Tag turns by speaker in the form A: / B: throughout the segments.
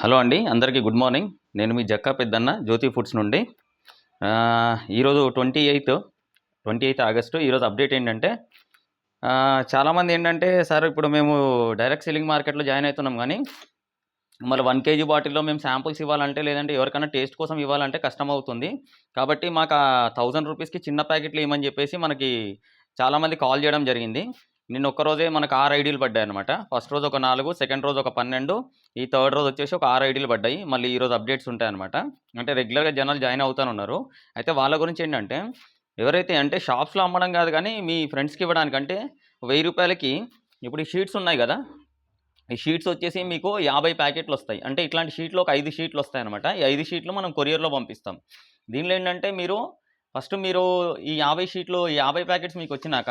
A: Hello అండి, అందరికీ good morning. నేను మీ జక్కా పెద్దన్న జ్యోతి ఫుడ్స్ నుండి. ఈరోజు 28 ఆగస్టు. ఈరోజు అప్డేట్ ఏంటంటే చాలామంది ఏంటంటే సార్ ఇప్పుడు మేము డైరెక్ట్ సెల్లింగ్ మార్కెట్లో జాయిన్ అవుతున్నాం, కానీ మళ్ళీ 1 కేజీ బాటిల్లో మేము శాంపుల్స్ ఇవ్వాలంటే, లేదంటే ఎవరికైనా టేస్ట్ కోసం ఇవ్వాలంటే కష్టం అవుతుంది. కాబట్టి మాకు 1000 రూపీస్కి చిన్న ప్యాకెట్లు ఇవ్వమని చెప్పేసి మనకి చాలామంది కాల్ చేయడం జరిగింది. నిన్న ఒక్కరోజే మనకు 6 ఐడీలు పడ్డాయి అనమాట. ఫస్ట్ రోజు ఒక 4, సెకండ్ రోజు ఒక 12, ఈ థర్డ్ రోజు వచ్చేసి ఒక 6 ఐడీలు పడ్డాయి. మళ్ళీ ఈరోజు అప్డేట్స్ ఉంటాయన్నమాట. అంటే రెగ్యులర్గా జనాలు జాయిన్ అవుతానే ఉన్నారు. అయితే వాళ్ళ గురించి ఏంటంటే, ఎవరైతే అంటే షాప్స్లో అమ్మడం కాదు, కానీ మీ ఫ్రెండ్స్కి ఇవ్వడానికి అంటే ₹1000కి ఇప్పుడు ఈ షీట్స్ ఉన్నాయి కదా, ఈ షీట్స్ వచ్చేసి మీకు 50 ప్యాకెట్లు వస్తాయి. అంటే ఇట్లాంటి షీట్లు ఒక 5 షీట్లు వస్తాయన్నమాట. ఈ 5 షీట్లు మనం కొరియర్లో పంపిస్తాం. దీనిలో ఏంటంటే మీరు ఈ 50 షీట్లు, ఈ 50 ప్యాకెట్స్ మీకు వచ్చినాక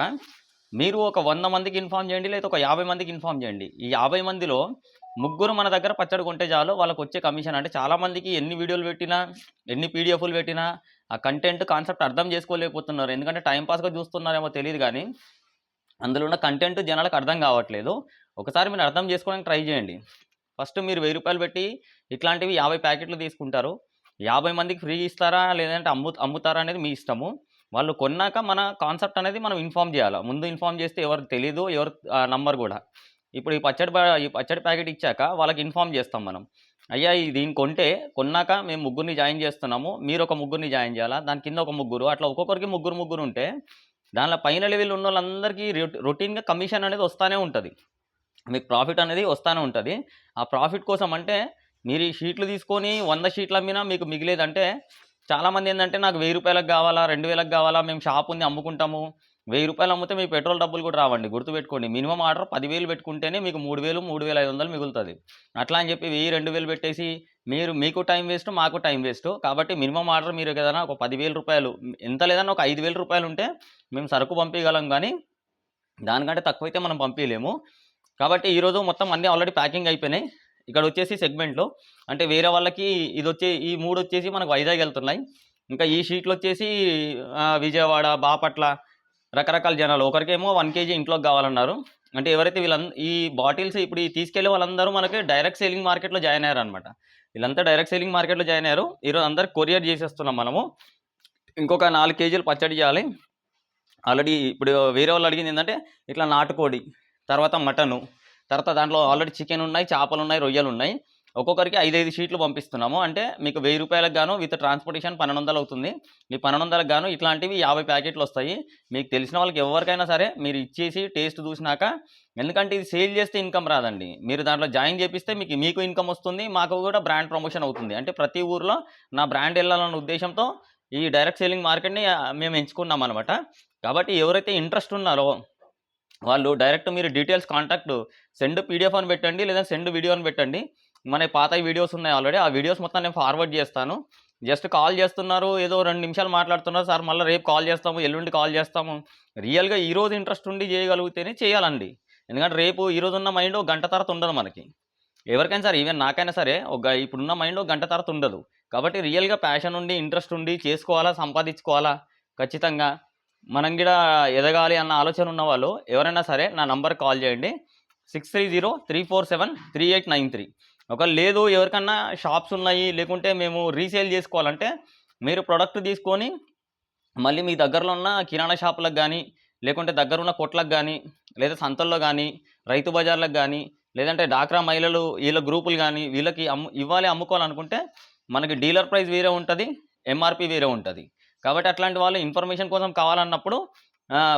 A: మీరు ఒక 100 మందికి ఇన్ఫార్మ్ చేయండి, లేదా ఒక 50 మందికి ఇన్ఫార్మ్ చేయండి. ఈ 50 మందిలో ముగ్గురు మన దగ్గర పచ్చడి కొంటే చాలు, వాళ్ళకి వచ్చే కమిషన్. అంటే చాలామందికి ఎన్ని వీడియోలు పెట్టినా, ఎన్ని పీడిఎఫ్లు పెట్టినా ఆ కంటెంట్ కాన్సెప్ట్ అర్థం చేసుకోలేకపోతున్నారు. ఎందుకంటే టైంపాస్గా చూస్తున్నారేమో తెలియదు, కానీ అందులో ఉన్న కంటెంట్ జనాలకు అర్థం కావట్లేదు. ఒకసారి మీరు అర్థం చేసుకోవడానికి ట్రై చేయండి. ఫస్ట్ మీరు ₹1000 పెట్టి ఇట్లాంటివి 50 ప్యాకెట్లు తీసుకుంటారు. 50 మందికి ఫ్రీ ఇస్తారా, లేదంటే అమ్ముతారా అనేది మీ ఇష్టము. వాళ్ళు కొన్నాక మన కాన్సెప్ట్ అనేది మనం ఇన్ఫార్మ్ చేయాలి. ముందు ఇన్ఫార్మ్ చేస్తే ఎవరికి తెలీదు, నంబర్ కూడా. ఇప్పుడు ఈ పచ్చడి ప్యాకెట్ ఇచ్చాక వాళ్ళకి ఇన్ఫార్మ్ చేస్తాం మనం. అయ్యా దీన్ని కొన్నాక మేము ముగ్గురిని జాయిన్ చేస్తున్నాము, మీరు ఒక ముగ్గురిని జాయిన్ చేయాలా, దాని కింద ఒక ముగ్గురు, అట్లా ఒక్కొక్కరికి ముగ్గురు ఉంటే దానిలో పైన లెవెల్ ఉన్న వాళ్ళందరికీ రొటీన్గా కమిషన్ అనేది వస్తూనే ఉంటుంది. మీకు ప్రాఫిట్ అనేది వస్తూనే ఉంటుంది. ఆ ప్రాఫిట్ కోసం అంటే మీరు ఈ షీట్లు తీసుకొని 100 షీట్లు అమ్మినా మీకు మిగిలేదంటే, చాలామంది ఏంటంటే నాకు ₹1000 కావాలా, 2000 కావాలా, మేము షాప్ ఉంది అమ్ముకుంటాము. ₹1000 అమ్మితే మీ పెట్రోల్ డబ్బులు కూడా రావండి, గుర్తుపెట్టుకోండి. మినిమం ఆర్డర్ 10,000 పెట్టుకుంటేనే మీకు 3,000, 3,500 మిగులుతుంది. అట్లా అని చెప్పి 1000, 2,000 పెట్టేసి మీకు టైం వేస్ట్, మాకు టైం వేస్ట్. కాబట్టి మినిమం ఆర్డర్ మీరు ఏదైనా ఒక ₹10,000, ఎంత లేదన్నా ఒక ₹5,000 ఉంటే మేము సరుకు పంపించగలం, కానీ దానికంటే తక్కువైతే మనం పంపించలేము. కాబట్టి ఈరోజు మొత్తం అన్నీ ఆల్రెడీ ప్యాకింగ్ అయిపోయినాయి. ఇక్కడ వచ్చేసి సెగ్మెంట్లో అంటే వేరే వాళ్ళకి ఈ 3 వచ్చేసి మనకు వైజాగ్ వెళ్తున్నాయి. ఇంకా ఈ షీట్లు వచ్చేసి విజయవాడ, బాపట్ల, రకరకాల జనాలు. ఒకరికేమో 1 కేజీ ఇంట్లోకి కావాలన్నారు. అంటే ఎవరైతే ఈ బాటిల్స్ ఇప్పుడు తీసుకెళ్లే వాళ్ళందరూ మనకి డైరెక్ట్ సెల్లింగ్ మార్కెట్లో జాయిన్ అయ్యారు అనమాట. వీళ్ళంతా డైరెక్ట్ సెల్లింగ్ మార్కెట్లో జాయిన్ అయ్యారు. ఈరోజు అందరికి కొరియర్ చేసేస్తున్నాం మనము. ఇంకొక 4 కేజీలు పచ్చడి చేయాలి. ఆల్రెడీ ఇప్పుడు వేరే వాళ్ళు అడిగింది ఏంటంటే, ఇట్లా నాటుకోడి, తర్వాత మటను, తర్వాత దాంట్లో ఆల్రెడీ చికెన్ ఉన్నాయి, చేపలు ఉన్నాయి, రొయ్యలు ఉన్నాయి. ఒక్కొక్కరికి 5 షీట్లు పంపిస్తున్నాము. అంటే మీకు ₹1000 గాను విత్ ట్రాన్స్పోర్టేషన్ 1200 అవుతుంది. ఈ 1200 గాను ఇట్లాంటివి 50 ప్యాకెట్లు వస్తాయి. మీకు తెలిసిన వాళ్ళకి ఎవరికైనా సరే మీరు ఇచ్చేసి టేస్ట్ చూసినాక, ఎందుకంటే ఇది సేల్ చేస్తే ఇన్కమ్ రాదండి. మీరు దాంట్లో జాయిన్ చేపిస్తే మీకు ఇన్కమ్ వస్తుంది, మాకు కూడా బ్రాండ్ ప్రమోషన్ అవుతుంది. అంటే ప్రతి ఊర్లో నా బ్రాండ్ వెళ్ళాలన్న ఉద్దేశంతో ఈ డైరెక్ట్ సెల్లింగ్ మార్కెట్ని మేము ఎంచుకున్నాం అనమాట. కాబట్టి ఎవరైతే ఇంట్రెస్ట్ ఉన్నారో వాళ్ళు డైరెక్ట్ మీరు డీటెయిల్స్ సెండ్ పీడిఎఫ్ అని పెట్టండి, లేదా సెండ్ వీడియో అని పెట్టండి. మన పాత వీడియోస్ ఉన్నాయి ఆల్రెడీ, ఆ వీడియోస్ మొత్తం నేను ఫార్వర్డ్ చేస్తాను. జస్ట్ కాల్ చేస్తున్నారు, ఏదో 2 నిమిషాలు మాట్లాడుతున్నారు, సార్ మళ్ళీ రేపు కాల్ చేస్తాము, ఎల్లుండి కాల్ చేస్తాము. రియల్గా ఈరోజు ఇంట్రెస్ట్ ఉండి చేయగలిగితేనే చేయాలండి. ఎందుకంటే ఈరోజు ఉన్న మైండ్ ఒక గంట తర్వాత ఉండదు మనకి. ఎవరికైనా సరే, ఈవెన్ నాకైనా సరే ఇప్పుడున్న మైండ్ ఒక గంట తర్వాత ఉండదు. కాబట్టి రియల్గా ప్యాషన్ ఉండి, ఇంట్రెస్ట్ ఉండి చేసుకోవాలా, సంపాదించుకోవాలా. ఖచ్చితంగా మనం కూడా ఎదగాలి అన్న ఆలోచన ఉన్నవాళ్ళు ఎవరైనా సరే నా నంబర్ కాల్ చేయండి, 6303473893. ఒకవేళ లేదు ఎవరికన్నా షాప్స్ ఉన్నాయి, లేకుంటే మేము రీసేల్ చేసుకోవాలంటే, మీరు ప్రొడక్ట్ తీసుకొని మళ్ళీ మీ దగ్గరలో ఉన్న కిరాణా షాపులకు కానీ, లేకుంటే దగ్గరున్న కొట్లకు కానీ, లేదా సంతల్లో కానీ, రైతు బజార్లకు కానీ, లేదంటే డాక్రా మహిళలు వీళ్ళ గ్రూపులు కానీ వీళ్ళకి అమ్ముకోవాలనుకుంటే మనకి డీలర్ ప్రైస్ వేరే ఉంటుంది, ఎంఆర్పి వేరే ఉంటుంది. కాబట్టి అట్లాంటి వాళ్ళు ఇన్ఫర్మేషన్ కోసం కావాలన్నప్పుడు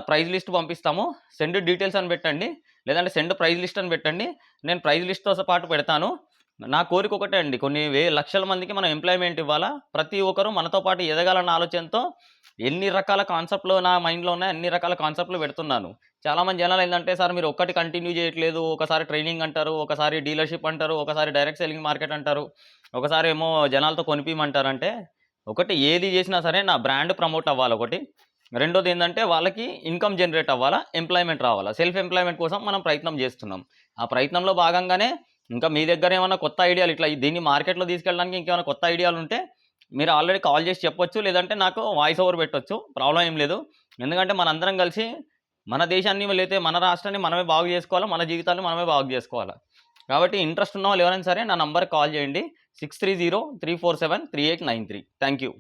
A: ప్రైజ్ లిస్ట్ పంపిస్తాము. సెండ్ డీటెయిల్స్ అని పెట్టండి, లేదంటే సెండ్ ప్రైజ్ లిస్ట్ అని పెట్టండి. నేను ప్రైజ్ లిస్ట్తో పాటు పెడతాను. నా కోరిక ఒకటే అండి, కొన్ని లక్షల మందికి మనం ఎంప్లాయ్మెంట్ ఇవ్వాలా. ప్రతి ఒక్కరు మనతో పాటు ఎదగాలన్న ఆలోచనతో ఎన్ని రకాల కాన్సెప్ట్లు నా మైండ్లో ఉన్నాయి, అన్ని రకాల కాన్సెప్ట్లు పెడుతున్నాను. చాలామంది జనాలు ఏంటంటే, సార్ మీరు ఒక్కటి కంటిన్యూ చేయట్లేదు, ఒకసారి ట్రైనింగ్ అంటారు, ఒకసారి డీలర్షిప్ అంటారు, ఒకసారి డైరెక్ట్ సెల్లింగ్ మార్కెట్ అంటారు, ఒకసారి ఏమో జనాలతో కొనిపిమంటారంటే, ఒకటి ఏది చేసినా సరే నా బ్రాండ్ ప్రమోట్ అవ్వాలి ఒకటి. రెండోది ఏంటంటే వాళ్ళకి ఇన్కమ్ జనరేట్ అవ్వాలా, ఎంప్లాయ్మెంట్ రావాలా. సెల్ఫ్ ఎంప్లాయ్మెంట్ కోసం మనం ప్రయత్నం చేస్తున్నాం. ఆ ప్రయత్నంలో భాగంగానే ఇంకా మీ దగ్గర ఏమైనా కొత్త ఐడియాలు, ఇట్లా దీన్ని మార్కెట్లో తీసుకెళ్ళడానికి ఇంకేమైనా కొత్త ఐడియాలు ఉంటే మీరు ఆల్రెడీ కాల్ చేసి చెప్పొచ్చు, లేదంటే నాకు వాయిస్ ఓవర్ పెట్టొచ్చు. ప్రాబ్లం ఏం లేదు. ఎందుకంటే మనందరం కలిసి మన దేశాన్ని, లేతే మన రాష్ట్రాన్ని మనమే బాగు చేసుకోవాలా, మన జీవితాన్ని మనమే బాగు చేసుకోవాలా. కాబట్టి ఇంట్రెస్ట్ ఉన్న వాళ్ళు ఎవరైనా సరే నా నంబర్కి కాల్ చేయండి 6303473893. Thank you.